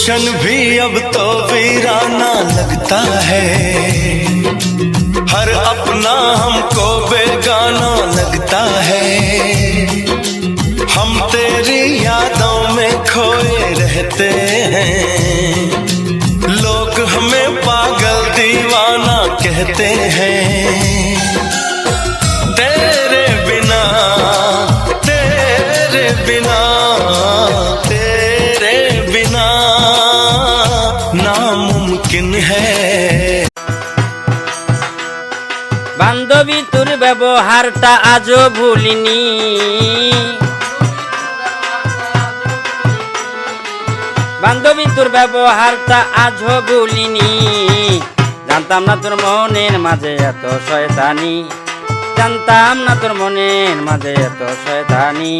गुलशन भी अब तो वीराना लगता है, हर अपना हमको बेगाना लगता है। हम तेरी यादों में खोए रहते हैं, लोग हमें पागल दीवाना कहते हैं। तेरे बिना तेरे बिना तेरे बिना नामुमकिन है। बांधवी তোর ব্যবহারটা আজও ভুলিনি, বান্ধবী তোর ব্যবহারটা আজও ভুলিনি। জানতাম না তোর মনের মাঝে এত শয়তানি, জানতাম না তোর মনের মাঝে এত শয়তানি।